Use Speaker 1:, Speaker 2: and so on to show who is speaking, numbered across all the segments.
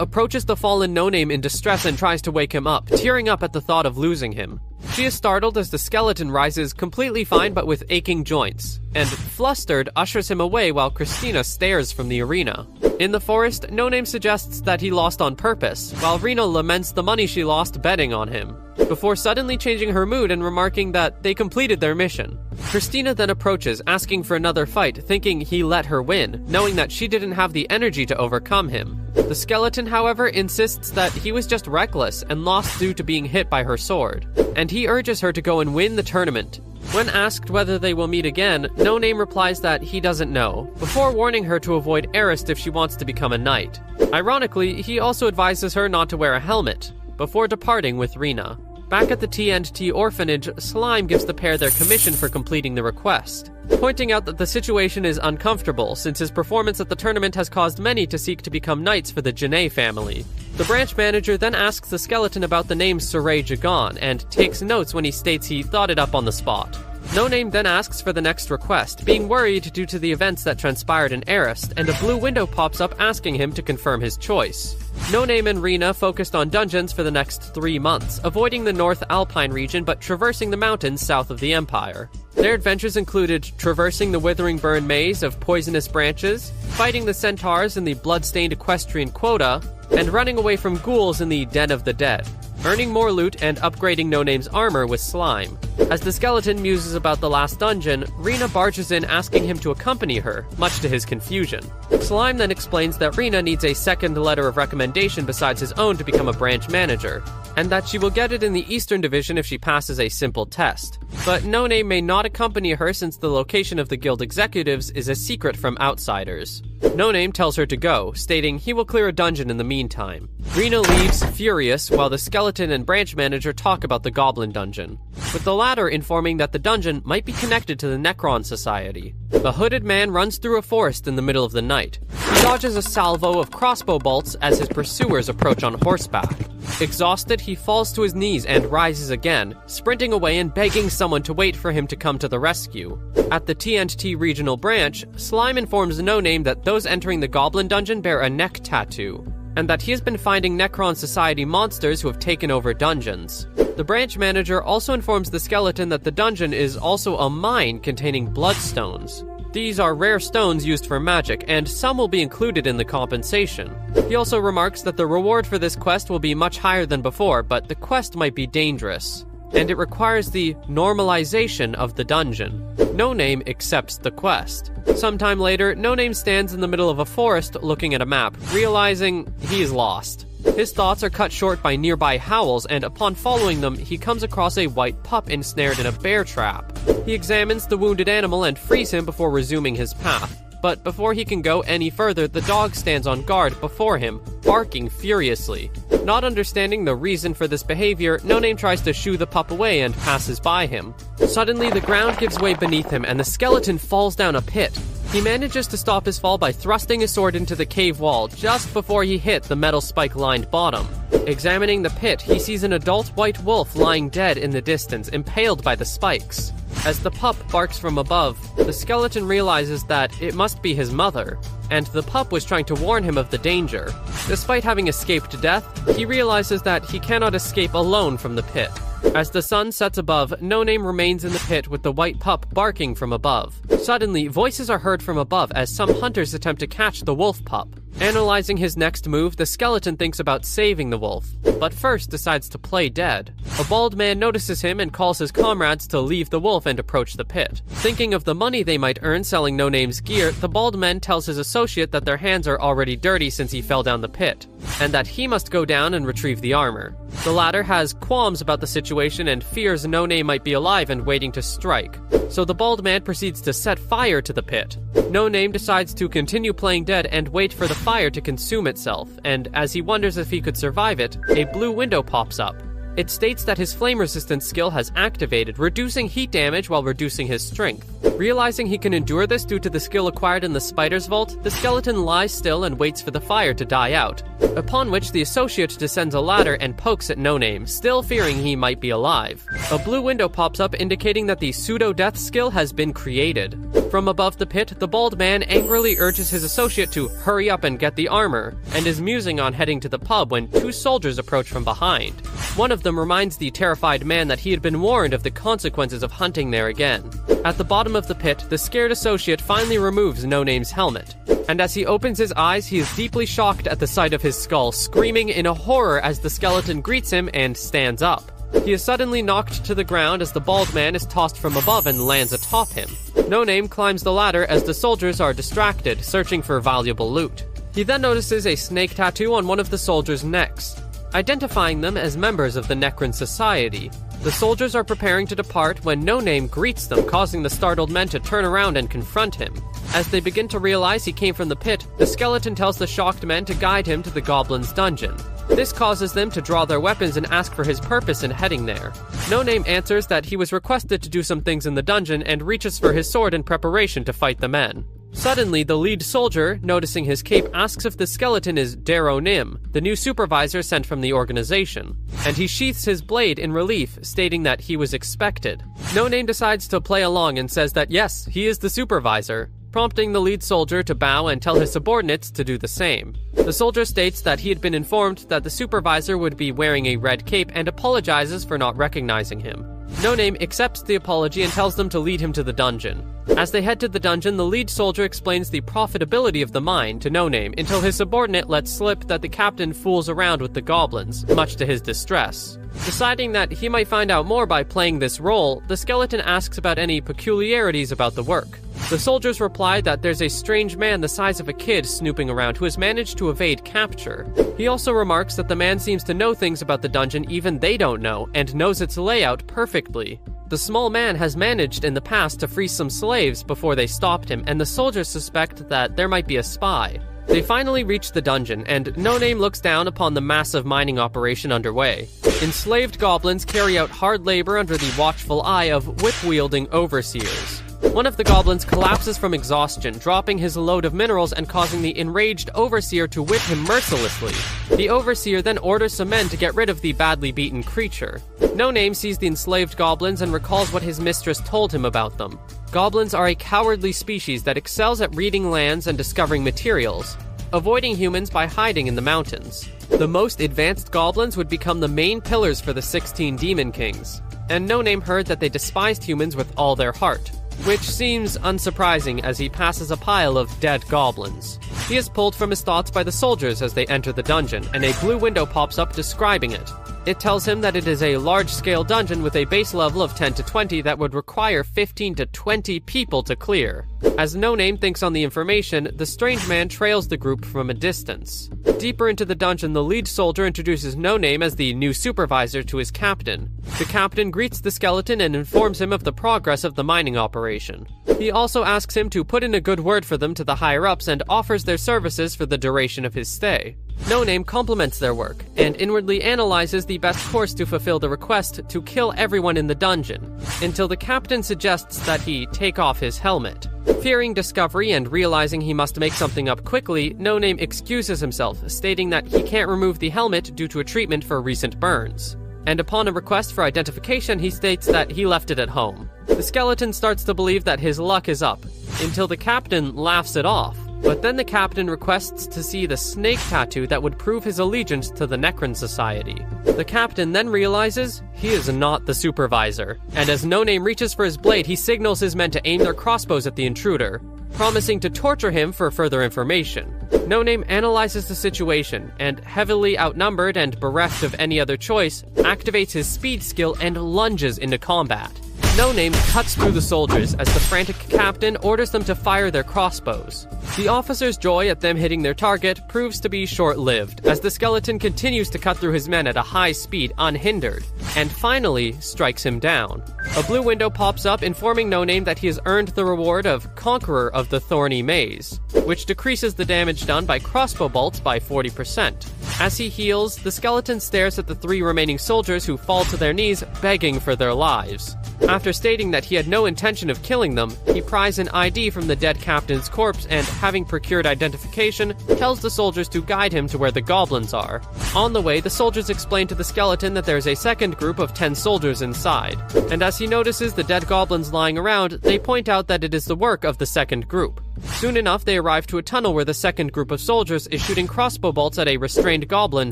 Speaker 1: approaches the fallen No-Name in distress and tries to wake him up, tearing up at the thought of losing him. She is startled as the skeleton rises completely fine but with aching joints, and flustered ushers him away while Christina stares from the arena. In the forest, No-Name suggests that he lost on purpose, while Rena laments the money she lost betting on him, before suddenly changing her mood and remarking that they completed their mission. Christina then approaches, asking for another fight, thinking he let her win, knowing that she didn't have the energy to overcome him. The skeleton, however, insists that he was just reckless and lost due to being hit by her sword, and he urges her to go and win the tournament. When asked whether they will meet again, No-Name replies that he doesn't know, before warning her to avoid Arist if she wants to become a knight. Ironically, he also advises her not to wear a helmet, before departing with Rena. Back at the TNT orphanage, Slime gives the pair their commission for completing the request, pointing out that the situation is uncomfortable since his performance at the tournament has caused many to seek to become knights for the Janae family. The branch manager then asks the skeleton about the name Saray Jagan and takes notes when he states he thought it up on the spot. No-Name then asks for the next request, being worried due to the events that transpired in Arist, and a blue window pops up asking him to confirm his choice. No-Name and Rena focused on dungeons for the next 3 months, avoiding the North Alpine region but traversing the mountains south of the Empire. Their adventures included traversing the Withering Burn maze of poisonous branches, fighting the centaurs in the blood-stained equestrian quota, and running away from ghouls in the Den of the Dead, earning more loot and upgrading No-Name's armor with Slime. As the skeleton muses about the last dungeon, Rena barges in asking him to accompany her, much to his confusion. Slime then explains that Rena needs a second letter of recommendation besides his own to become a branch manager, and that she will get it in the Eastern Division if she passes a simple test. But No-Name may not accompany her since the location of the guild executives is a secret from outsiders. No-Name tells her to go, stating he will clear a dungeon in the meantime. Rena leaves, furious, while the skeleton and branch manager talk about the goblin dungeon, with the latter informing that the dungeon might be connected to the Necron Society. The hooded man runs through a forest in the middle of the night. He dodges a salvo of crossbow bolts as his pursuers approach on horseback. Exhausted, he falls to his knees and rises again, sprinting away and begging someone to wait for him to come to the rescue. At the TNT regional branch, Slime informs No-Name that those entering the goblin dungeon bear a neck tattoo, and that he has been finding Necron Society monsters who have taken over dungeons. The branch manager also informs the skeleton that the dungeon is also a mine containing bloodstones. These are rare stones used for magic, and some will be included in the compensation. He also remarks that the reward for this quest will be much higher than before, but the quest might be dangerous, and it requires the normalization of the dungeon. No-Name accepts the quest. Sometime later, No-Name stands in the middle of a forest looking at a map, realizing he is lost. His thoughts are cut short by nearby howls, and upon following them, he comes across a white pup ensnared in a bear trap. He examines the wounded animal and frees him before resuming his path. But before he can go any further, the dog stands on guard before him, barking furiously. Not understanding the reason for this behavior, No-Name tries to shoo the pup away and passes by him. Suddenly, the ground gives way beneath him and the skeleton falls down a pit. He manages to stop his fall by thrusting his sword into the cave wall just before he hit the metal spike-lined bottom. Examining the pit, he sees an adult white wolf lying dead in the distance, impaled by the spikes. As the pup barks from above, the skeleton realizes that it must be his mother, and the pup was trying to warn him of the danger. Despite having escaped death, he realizes that he cannot escape alone from the pit. As the sun sets above, No-Name remains in the pit with the white pup barking from above. Suddenly, voices are heard from above as some hunters attempt to catch the wolf pup. Analyzing his next move, the skeleton thinks about saving the wolf, but first decides to play dead. A bald man notices him and calls his comrades to leave the wolf and approach the pit. Thinking of the money they might earn selling No-Name's gear, the bald man tells his associate that their hands are already dirty since he fell down the pit, and that he must go down and retrieve the armor. The latter has qualms about the situation and fears No-Name might be alive and waiting to strike, so the bald man proceeds to set fire to the pit. No-Name decides to continue playing dead and wait for the fire to consume itself, and as he wonders if he could survive it, a blue window pops up. It states that his flame resistance skill has activated, reducing heat damage while reducing his strength. Realizing he can endure this due to the skill acquired in the spider's vault, the skeleton lies still and waits for the fire to die out, upon which the associate descends a ladder and pokes at No Name, still fearing he might be alive. A blue window pops up indicating that the pseudo-death skill has been created. From above the pit, the bald man angrily urges his associate to hurry up and get the armor, and is musing on heading to the pub when two soldiers approach from behind. One of them reminds the terrified man that he had been warned of the consequences of hunting there again. At the bottom of the pit, the scared associate finally removes No Name's helmet, and as he opens his eyes, he is deeply shocked at the sight of his skull, screaming in a horror as the skeleton greets him and stands up. He is suddenly knocked to the ground as the bald man is tossed from above and lands atop him. No Name climbs the ladder as the soldiers are distracted, searching for valuable loot. He then notices a snake tattoo on one of the soldiers' necks, identifying them as members of the Necron Society. The soldiers are preparing to depart when No Name greets them, causing the startled men to turn around and confront him. As they begin to realize he came from the pit, the skeleton tells the shocked men to guide him to the goblin's dungeon. This causes them to draw their weapons and ask for his purpose in heading there. No Name answers that he was requested to do some things in the dungeon and reaches for his sword in preparation to fight the men. Suddenly, the lead soldier, noticing his cape, asks if the skeleton is Darrow Nim, the new supervisor sent from the organization, and he sheaths his blade in relief, stating that he was expected. No Name decides to play along and says that yes, he is the supervisor, prompting the lead soldier to bow and tell his subordinates to do the same. The soldier states that he had been informed that the supervisor would be wearing a red cape and apologizes for not recognizing him. No Name accepts the apology and tells them to lead him to the dungeon. As they head to the dungeon, the lead soldier explains the profitability of the mine to No Name until his subordinate lets slip that the captain fools around with the goblins, much to his distress. Deciding that he might find out more by playing this role, the skeleton asks about any peculiarities about the work. The soldiers reply that there's a strange man the size of a kid snooping around who has managed to evade capture. He also remarks that the man seems to know things about the dungeon even they don't know, and knows its layout perfectly. The small man has managed in the past to free some slaves before they stopped him, and the soldiers suspect that there might be a spy. They finally reach the dungeon, and No Name looks down upon the massive mining operation underway. Enslaved goblins carry out hard labor under the watchful eye of whip-wielding overseers. One of the goblins collapses from exhaustion, dropping his load of minerals and causing the enraged overseer to whip him mercilessly. The overseer then orders some men to get rid of the badly beaten creature. No Name sees the enslaved goblins and recalls what his mistress told him about them. Goblins are a cowardly species that excels at reading lands and discovering materials, avoiding humans by hiding in the mountains. The most advanced goblins would become the main pillars for the 16 Demon Kings, and No Name heard that they despised humans with all their heart, which seems unsurprising as he passes a pile of dead goblins. He is pulled from his thoughts by the soldiers as they enter the dungeon, and a blue window pops up describing it. It tells him that it is a large-scale dungeon with a base level of 10 to 20 that would require 15 to 20 people to clear. As No Name thinks on the information, the strange man trails the group from a distance. Deeper into the dungeon, the lead soldier introduces No Name as the new supervisor to his captain. The captain greets the skeleton and informs him of the progress of the mining operation. He also asks him to put in a good word for them to the higher-ups and offers their services for the duration of his stay. No Name compliments their work, and inwardly analyzes the best course to fulfill the request to kill everyone in the dungeon, until the captain suggests that he take off his helmet. Fearing discovery and realizing he must make something up quickly, No Name excuses himself, stating that he can't remove the helmet due to a treatment for recent burns. And upon a request for identification, he states that he left it at home. The skeleton starts to believe that his luck is up, until the captain laughs it off. But then the captain requests to see the snake tattoo that would prove his allegiance to the Necron Society. The captain then realizes he is not the supervisor, and as No Name reaches for his blade, he signals his men to aim their crossbows at the intruder, promising to torture him for further information. No Name analyzes the situation, and heavily outnumbered and bereft of any other choice, activates his speed skill and lunges into combat. No Name cuts through the soldiers as the frantic captain orders them to fire their crossbows. The officer's joy at them hitting their target proves to be short-lived, as the skeleton continues to cut through his men at a high speed unhindered, and finally strikes him down. A blue window pops up informing No Name that he has earned the reward of Conqueror of the Thorny Maze, which decreases the damage done by crossbow bolts by 40%. As he heals, the skeleton stares at the 3 remaining soldiers who fall to their knees, begging for their lives. After stating that he had no intention of killing them, he pries an ID from the dead captain's corpse and, having procured identification, tells the soldiers to guide him to where the goblins are. On the way, the soldiers explain to the skeleton that there is a second group of 10 soldiers inside, and as he notices the dead goblins lying around, they point out that it is the work of the second group. Soon enough, they arrive to a tunnel where the second group of soldiers is shooting crossbow bolts at a restrained goblin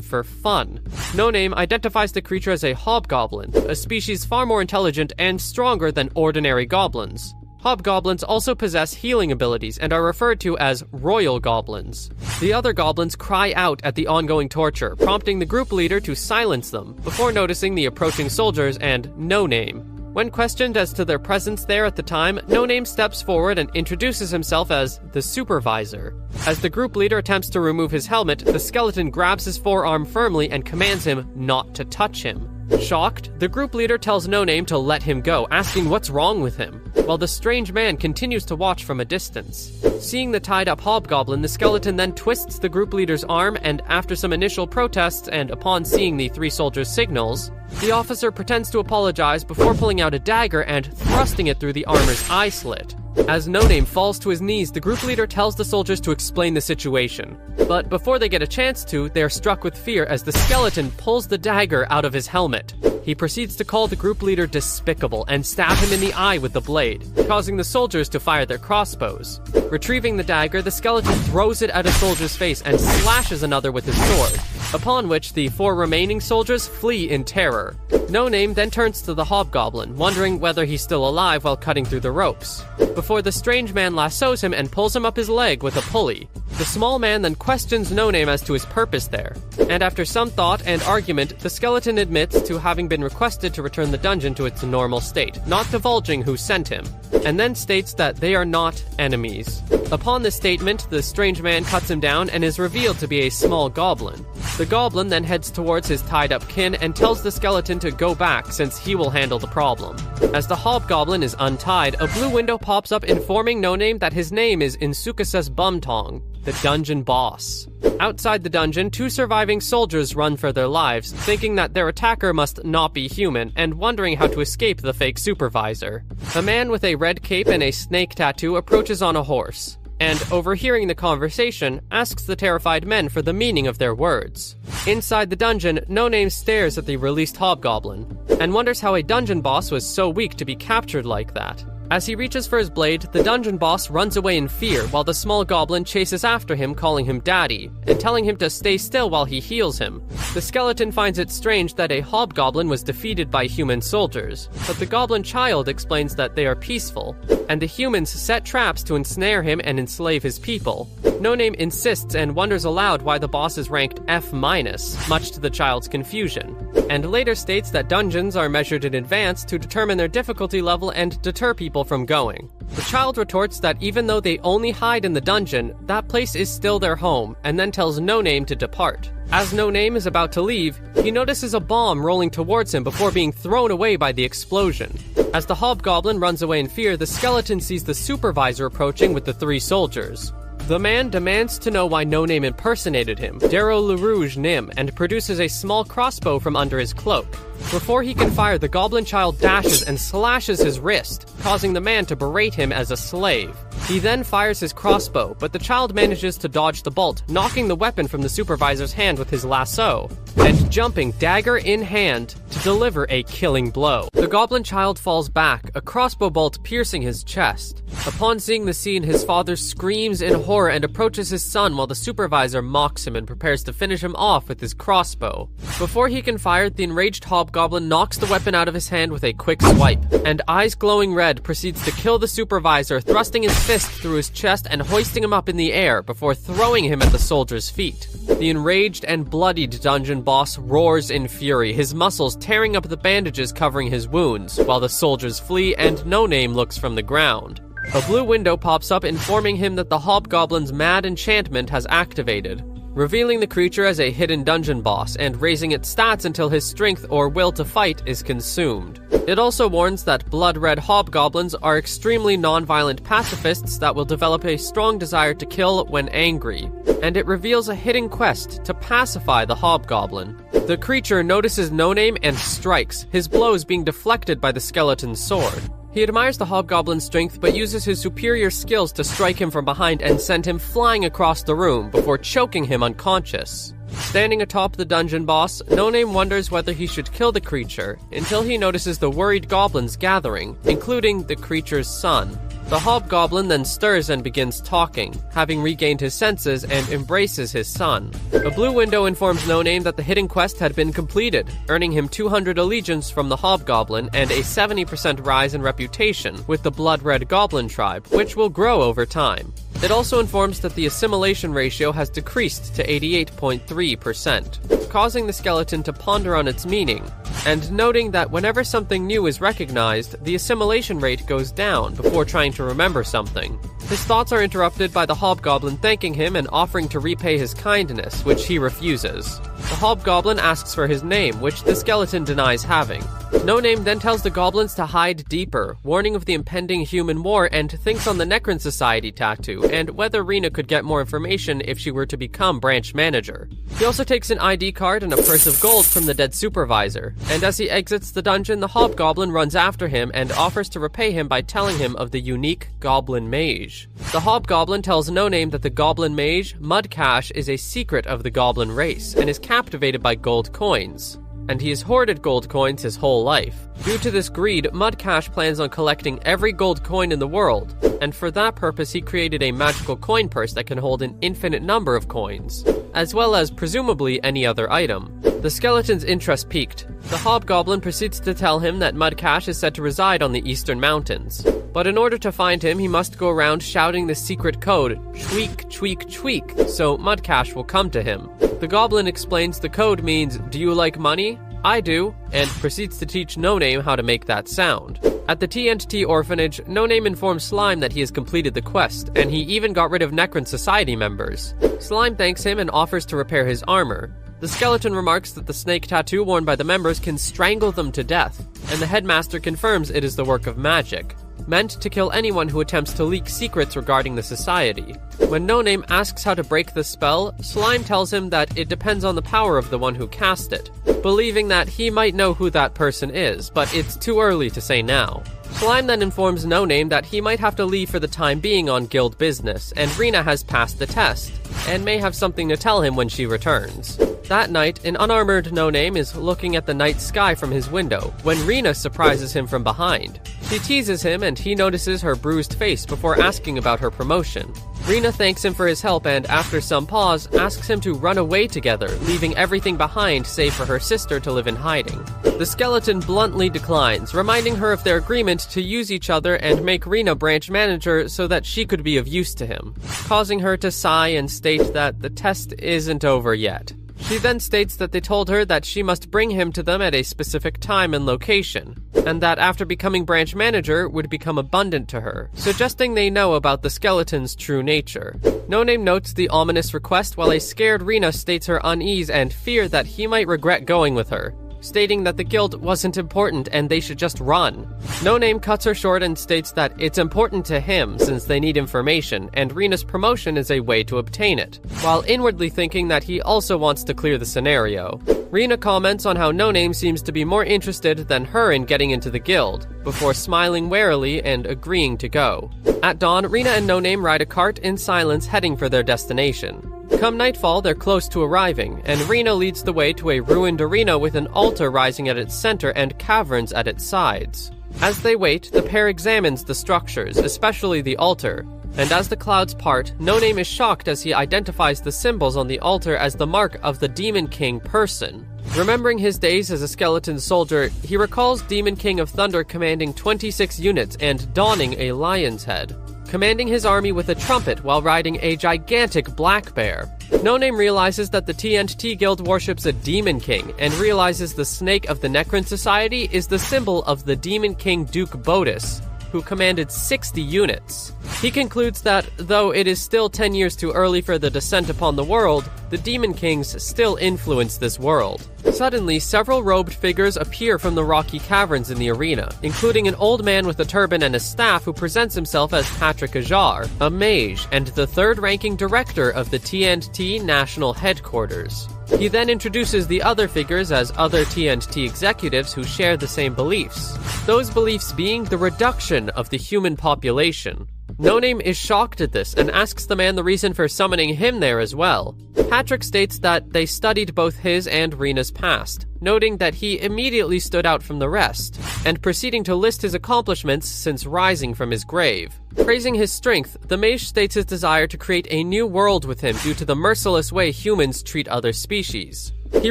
Speaker 1: for fun. No Name identifies the creature as a hobgoblin, a species far more intelligent and stronger than ordinary goblins. Hobgoblins also possess healing abilities and are referred to as royal goblins. The other goblins cry out at the ongoing torture, prompting the group leader to silence them, before noticing the approaching soldiers and No Name. When questioned as to their presence there at the time, No Name steps forward and introduces himself as the Supervisor. As the group leader attempts to remove his helmet, the skeleton grabs his forearm firmly and commands him not to touch him. Shocked, the group leader tells No Name to let him go, asking what's wrong with him, while the strange man continues to watch from a distance. Seeing the tied-up hobgoblin, the skeleton then twists the group leader's arm, and after some initial protests and upon seeing the 3 soldiers' signals, the officer pretends to apologize before pulling out a dagger and thrusting it through the armor's eye slit. As No Name falls to his knees, the group leader tells the soldiers to explain the situation. But before they get a chance to, they are struck with fear as the skeleton pulls the dagger out of his helmet. He proceeds to call the group leader despicable and stab him in the eye with the blade, causing the soldiers to fire their crossbows. Retrieving the dagger, the skeleton throws it at a soldier's face and slashes another with his sword, upon which the 4 remaining soldiers flee in terror. No Name then turns to the hobgoblin, wondering whether he's still alive while cutting through the ropes, before the strange man lassos him and pulls him up his leg with a pulley. The small man then questions No Name as to his purpose there, and after some thought and argument, the skeleton admits to having been requested to return the dungeon to its normal state, not divulging who sent him, and then states that they are not enemies. Upon this statement, the strange man cuts him down and is revealed to be a small goblin. The goblin then heads towards his tied-up kin and tells the skeleton to go back since he will handle the problem. As the hobgoblin is untied, a blue window pops up informing No Name that his name is Succubus Bumtong, the dungeon boss. Outside the dungeon, 2 surviving soldiers run for their lives, thinking that their attacker must not be human and wondering how to escape the fake supervisor. A man with a red cape and a snake tattoo approaches on a horse, and, overhearing the conversation, asks the terrified men for the meaning of their words. Inside the dungeon, No Name stares at the released hobgoblin, and wonders how a dungeon boss was so weak to be captured like that. As he reaches for his blade, the dungeon boss runs away in fear while the small goblin chases after him, calling him daddy, and telling him to stay still while he heals him. The skeleton finds it strange that a hobgoblin was defeated by human soldiers, but the goblin child explains that they are peaceful, and the humans set traps to ensnare him and enslave his people. No Name insists and wonders aloud why the boss is ranked F-, much to the child's confusion, and later states that dungeons are measured in advance to determine their difficulty level and deter people from going. The child retorts that even though they only hide in the dungeon, that place is still their home, and then tells No Name to depart. As No Name is about to leave, he notices a bomb rolling towards him before being thrown away by the explosion. As the hobgoblin runs away in fear, the skeleton sees the supervisor approaching with the 3 soldiers. The man demands to know why No Name impersonated him, Darrow LaRouge Nim, and produces a small crossbow from under his cloak. Before he can fire, the goblin child dashes and slashes his wrist, causing the man to berate him as a slave. He then fires his crossbow, but the child manages to dodge the bolt, knocking the weapon from the supervisor's hand with his lasso, and jumping dagger in hand to deliver a killing blow. The goblin child falls back, a crossbow bolt piercing his chest. Upon seeing the scene, his father screams in horror and approaches his son while the supervisor mocks him and prepares to finish him off with his crossbow. Before he can fire, the enraged hobgoblin knocks the weapon out of his hand with a quick swipe, and eyes glowing red proceeds to kill the supervisor, thrusting his fist through his chest and hoisting him up in the air before throwing him at the soldier's feet. The enraged and bloodied dungeon boss roars in fury, his muscles tearing up the bandages covering his wounds, while the soldiers flee and No Name looks from the ground. A blue window pops up informing him that the hobgoblin's mad enchantment has activated, revealing the creature as a hidden dungeon boss and raising its stats until his strength or will to fight is consumed. It also warns that blood-red hobgoblins are extremely non-violent pacifists that will develop a strong desire to kill when angry, and it reveals a hidden quest to pacify the hobgoblin. The creature notices No Name and strikes, his blows being deflected by the skeleton's sword. He admires the hobgoblin's strength but uses his superior skills to strike him from behind and send him flying across the room before choking him unconscious. Standing atop the dungeon boss, No Name wonders whether he should kill the creature until he notices the worried goblins gathering, including the creature's son. The hobgoblin then stirs and begins talking, having regained his senses, and embraces his son. A blue window informs No Name that the hidden quest had been completed, earning him 200 allegiance from the hobgoblin and a 70% rise in reputation with the blood-red goblin tribe, which will grow over time. It also informs that the assimilation ratio has decreased to 88.3%, causing the skeleton to ponder on its meaning, and noting that whenever something new is recognized, the assimilation rate goes down before trying to remember something. His thoughts are interrupted by the hobgoblin thanking him and offering to repay his kindness, which he refuses. The hobgoblin asks for his name, which the skeleton denies having. No Name then tells the goblins to hide deeper, warning of the impending human war, and thinks on the Necron Society tattoo, and whether Rena could get more information if she were to become branch manager. He also takes an ID card and a purse of gold from the dead supervisor, and as he exits the dungeon, the hobgoblin runs after him and offers to repay him by telling him of the unique goblin mage. The hobgoblin tells No Name that the goblin mage, Mudcash, is a secret of the goblin race, and is captivated by gold coins, and he has hoarded gold coins his whole life. Due to this greed, Mudcash plans on collecting every gold coin in the world, and for that purpose he created a magical coin purse that can hold an infinite number of coins, as well as presumably any other item. The skeleton's interest piqued. The hobgoblin proceeds to tell him that Mudcash is said to reside on the eastern mountains, but in order to find him he must go around shouting the secret code, "Tweak, tweak, tweak," so Mudcash will come to him. The goblin explains the code means, "Do you like money? I do," and proceeds to teach No Name how to make that sound. At the TNT orphanage, No Name informs Slime that he has completed the quest, and he even got rid of Necron Society members. Slime thanks him and offers to repair his armor. The skeleton remarks that the snake tattoo worn by the members can strangle them to death, and the headmaster confirms it is the work of magic, meant to kill anyone who attempts to leak secrets regarding the society. When No Name asks how to break the spell, Slime tells him that it depends on the power of the one who cast it, believing that he might know who that person is, but it's too early to say now. Slime then informs No Name that he might have to leave for the time being on guild business, and Rena has passed the test, and may have something to tell him when she returns. That night, an unarmored No Name is looking at the night sky from his window, when Rena surprises him from behind. She teases him and he notices her bruised face before asking about her promotion. Rena thanks him for his help and, after some pause, asks him to run away together, leaving everything behind save for her sister to live in hiding. The skeleton bluntly declines, reminding her of their agreement to use each other and make Rena branch manager so that she could be of use to him, causing her to sigh and state that the test isn't over yet. She then states that they told her that she must bring him to them at a specific time and location, and that after becoming branch manager would become abundant to her, suggesting they know about the skeleton's true nature. No Name notes the ominous request while a scared Rena states her unease and fear that he might regret going with her, stating that the guild wasn't important and they should just run. No Name cuts her short and states that it's important to him since they need information, and Rena's promotion is a way to obtain it, while inwardly thinking that he also wants to clear the scenario. Rena comments on how No Name seems to be more interested than her in getting into the guild, before smiling warily and agreeing to go. At dawn, Rena and No Name ride a cart in silence heading for their destination. Come nightfall, they're close to arriving, and Rena leads the way to a ruined arena with an altar rising at its center and caverns at its sides. As they wait, the pair examines the structures, especially the altar, and as the clouds part, No Name is shocked as he identifies the symbols on the altar as the mark of the Demon King person. Remembering his days as a skeleton soldier, he recalls Demon King of Thunder commanding 26 units and donning a lion's head. commanding his army with a trumpet while riding a gigantic black bear. No Name realizes that the TNT Guild worships a Demon King, and realizes the Snake of the Necron Society is the symbol of the Demon King Duke Bodis, who commanded 60 units. He concludes that, though it is still 10 years too early for the descent upon the world, the Demon Kings still influence this world. Suddenly, several robed figures appear from the rocky caverns in the arena, including an old man with a turban and a staff who presents himself as Patrick Ajar, a mage, and the third-ranking director of the TNT National Headquarters. He then introduces the other figures as other TNT executives who share the same beliefs. Those beliefs being the reduction of the human population. No Name is shocked at this and asks the man the reason for summoning him there as well. Patrick states that they studied both his and Rena's past, noting that he immediately stood out from the rest, and proceeding to list his accomplishments since rising from his grave. Praising his strength, the mage states his desire to create a new world with him due to the merciless way humans treat other species. He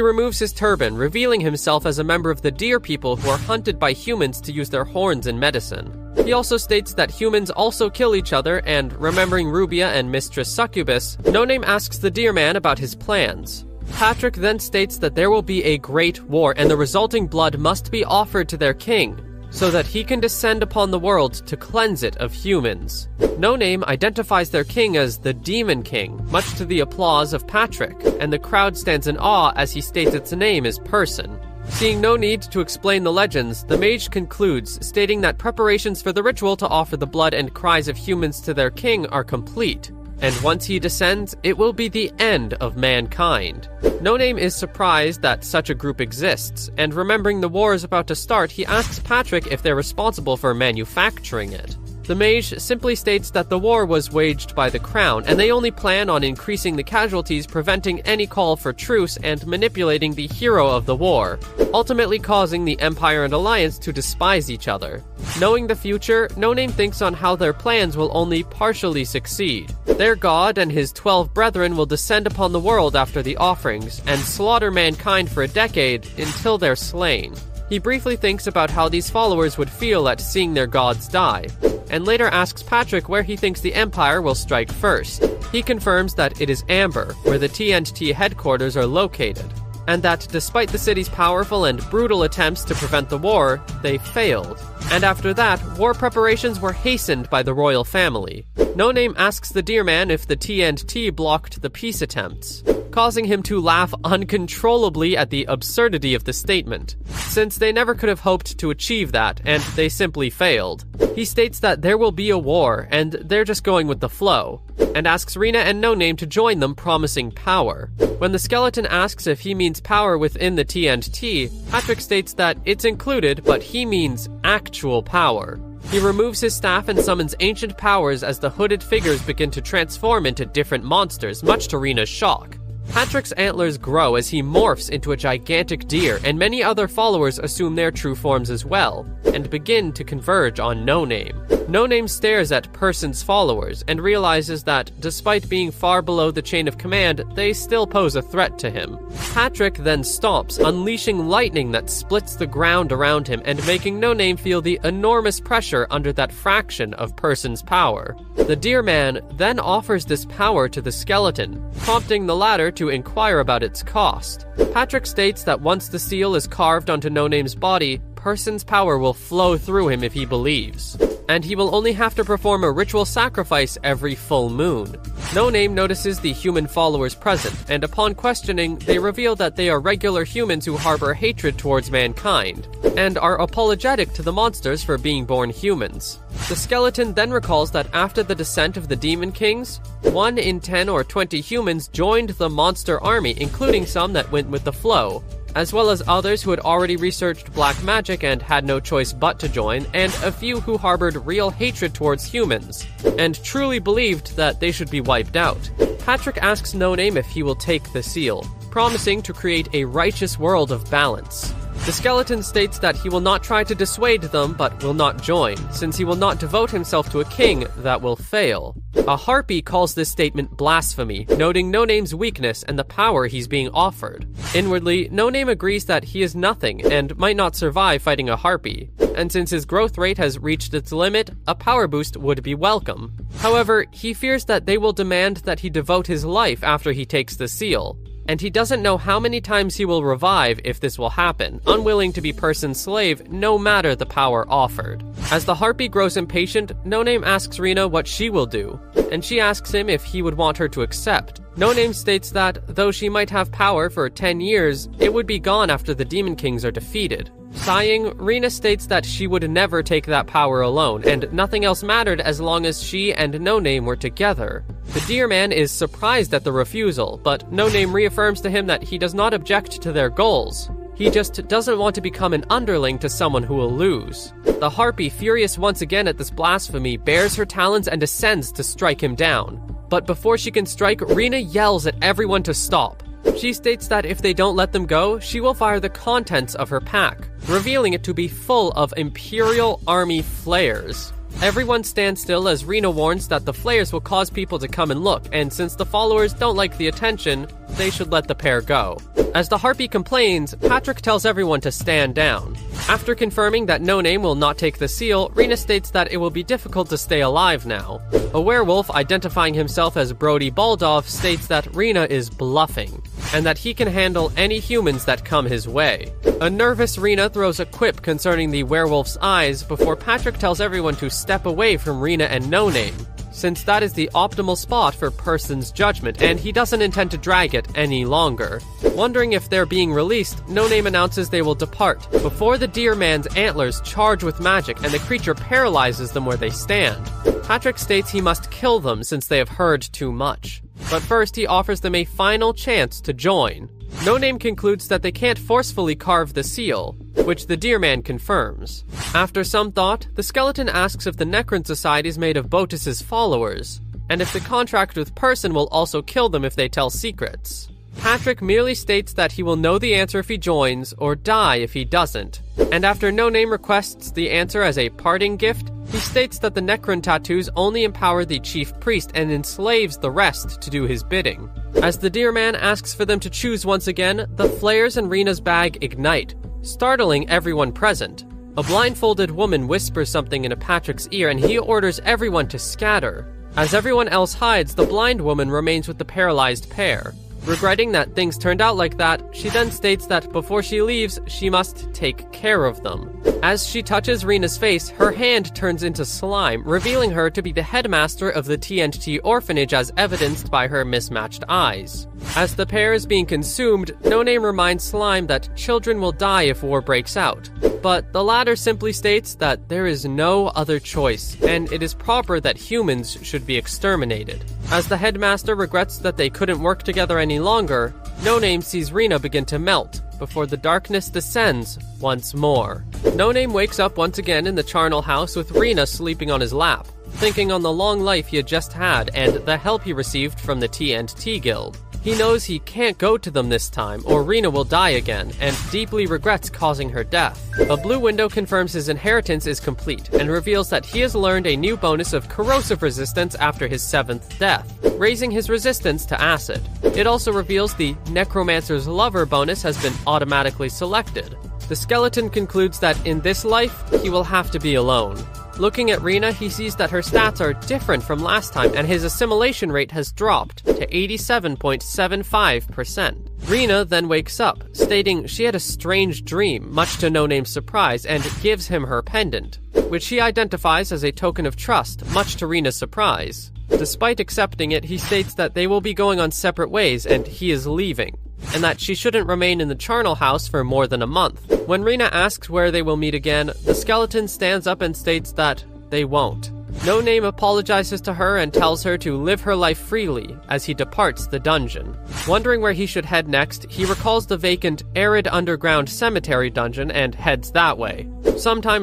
Speaker 1: removes his turban, revealing himself as a member of the deer people who are hunted by humans to use their horns in medicine. He also states that humans also kill each other, and remembering Rubia and Mistress Succubus, No Name asks the deer man about his plans. Patrick then states that there will be a great war and the resulting blood must be offered to their king, so that he can descend upon the world to cleanse it of humans. No Name identifies their king as the Demon King, much to the applause of Patrick, and the crowd stands in awe as he states its name is Person. Seeing no need to explain the legends, the mage concludes, stating that preparations for the ritual to offer the blood and cries of humans to their king are complete, and once he descends, it will be the end of mankind. No Name is surprised that such a group exists, and remembering the war is about to start, he asks Patrick if they're responsible for manufacturing it. The mage simply states that the war was waged by the crown, and they only plan on increasing the casualties, preventing any call for truce, and manipulating the hero of the war, ultimately causing the Empire and Alliance to despise each other. Knowing the future, No Name thinks on how their plans will only partially succeed. Their god and his 12 brethren will descend upon the world after the offerings, and slaughter mankind for a decade until they're slain. He briefly thinks about how these followers would feel at seeing their gods die, and later asks Patrick where he thinks the Empire will strike first. He confirms that it is Amber, where the TNT headquarters are located, and that despite the city's powerful and brutal attempts to prevent the war, they failed. And after that, war preparations were hastened by the royal family. No Name asks the deer man if the TNT blocked the peace attempts, causing him to laugh uncontrollably at the absurdity of the statement, since they never could have hoped to achieve that, and they simply failed. He states that there will be a war, and they're just going with the flow, and asks Rena and No Name to join them, promising power. When the skeleton asks if he means power within the TNT, Patrick states that it's included, but he means actual power. He removes his staff and summons ancient powers as the hooded figures begin to transform into different monsters, much to Rena's shock. Patrick's antlers grow as he morphs into a gigantic deer, and many other followers assume their true forms as well, and begin to converge on No Name. No Name stares at Person's followers, and realizes that, despite being far below the chain of command, they still pose a threat to him. Patrick then stomps, unleashing lightning that splits the ground around him, and making No Name feel the enormous pressure under that fraction of Person's power. The deer man then offers this power to the skeleton, prompting the latter to inquire about its cost. Patrick states that once the seal is carved onto No Name's body, Person's power will flow through him if he believes, and he will only have to perform a ritual sacrifice every full moon. No Name notices the human followers present, and upon questioning, they reveal that they are regular humans who harbor hatred towards mankind, and are apologetic to the monsters for being born humans. The skeleton then recalls that after the descent of the Demon Kings, 1 in 10 or 20 humans joined the monster army, including some that went with the flow, as well as others who had already researched black magic and had no choice but to join, and a few who harbored real hatred towards humans, and truly believed that they should be wiped out. Patrick asks No Name if he will take the seal, promising to create a righteous world of balance. The skeleton states that he will not try to dissuade them, but will not join, since he will not devote himself to a king that will fail. A harpy calls this statement blasphemy, noting No Name's weakness and the power he's being offered. Inwardly, No Name agrees that he is nothing and might not survive fighting a harpy, and since his growth rate has reached its limit, a power boost would be welcome. However, he fears that they will demand that he devote his life after he takes the seal, and he doesn't know how many times he will revive if this will happen, unwilling to be person's slave no matter the power offered. As the harpy grows impatient, No Name asks Rina what she will do, and she asks him if he would want her to accept. No Name states that, though she might have power for 10 years, it would be gone after the Demon Kings are defeated. Sighing, Rina states that she would never take that power alone, and nothing else mattered as long as she and No Name were together. The Deer Man is surprised at the refusal, but No Name reaffirms to him that he does not object to their goals. He just doesn't want to become an underling to someone who will lose. The harpy, furious once again at this blasphemy, bares her talons and descends to strike him down. But before she can strike, Rina yells at everyone to stop. She states that if they don't let them go, she will fire the contents of her pack, revealing it to be full of Imperial Army flares. Everyone stands still as Rina warns that the flares will cause people to come and look, and since the followers don't like the attention, they should let the pair go. As the harpy complains, Patrick tells everyone to stand down. After confirming that No Name will not take the seal, Rina states that it will be difficult to stay alive now. A werewolf identifying himself as Brody Baldov states that Rina is bluffing, and that he can handle any humans that come his way. A nervous Rina throws a quip concerning the werewolf's eyes before Patrick tells everyone to step away from Rina and No Name, since that is the optimal spot for person's judgment, and he doesn't intend to drag it any longer. Wondering if they're being released, No Name announces they will depart, before the Deer Man's antlers charge with magic and the creature paralyzes them where they stand. Patrick states he must kill them since they have heard too much. But first he offers them a final chance to join. No Name concludes that they can't forcefully carve the seal, which the Deer Man confirms. After some thought, the skeleton asks if the Necron Society is made of Botus's followers, and if the contract with Person will also kill them if they tell secrets. Patrick merely states that he will know the answer if he joins, or die if he doesn't, and after No Name requests the answer as a parting gift, he states that the Necron tattoos only empower the chief priest and enslaves the rest to do his bidding. As the Deer Man asks for them to choose once again, the flares in Rina's bag ignite, startling everyone present. A blindfolded woman whispers something into Patrick's ear and he orders everyone to scatter. As everyone else hides, the blind woman remains with the paralyzed pair. Regretting that things turned out like that, she then states that before she leaves, she must take care of them. As she touches Rina's face, her hand turns into slime, revealing her to be the headmaster of the TNT orphanage as evidenced by her mismatched eyes. As the pair is being consumed, No Name reminds Slime that children will die if war breaks out. But the latter simply states that there is no other choice, and it is proper that humans should be exterminated. As the headmaster regrets that they couldn't work together any longer, No Name sees Rina begin to melt, before the darkness descends once more. No Name wakes up once again in the charnel house with Rina sleeping on his lap, thinking on the long life he had just had and the help he received from the TNT Guild. He knows he can't go to them this time, or Rina will die again, and deeply regrets causing her death. A blue window confirms his inheritance is complete, and reveals that he has learned a new bonus of corrosive resistance after his 7th death, raising his resistance to acid. It also reveals the Necromancer's Lover bonus has been automatically selected. The skeleton concludes that in this life, he will have to be alone. Looking at Rina, he sees that her stats are different from last time and his assimilation rate has dropped to 87.75%. Rina then wakes up, stating she had a strange dream, much to No Name's surprise, and gives him her pendant, which he identifies as a token of trust, much to Rina's surprise. Despite accepting it, he states that they will be going on separate ways and he is leaving, and that she shouldn't remain in the charnel house for more than a month. When Rina asks where they will meet again, the skeleton stands up and states that they won't. No Name apologizes to her and tells her to live her life freely as he departs the dungeon. Wondering where he should head next, he recalls the vacant, arid underground cemetery dungeon and heads that way. Sometime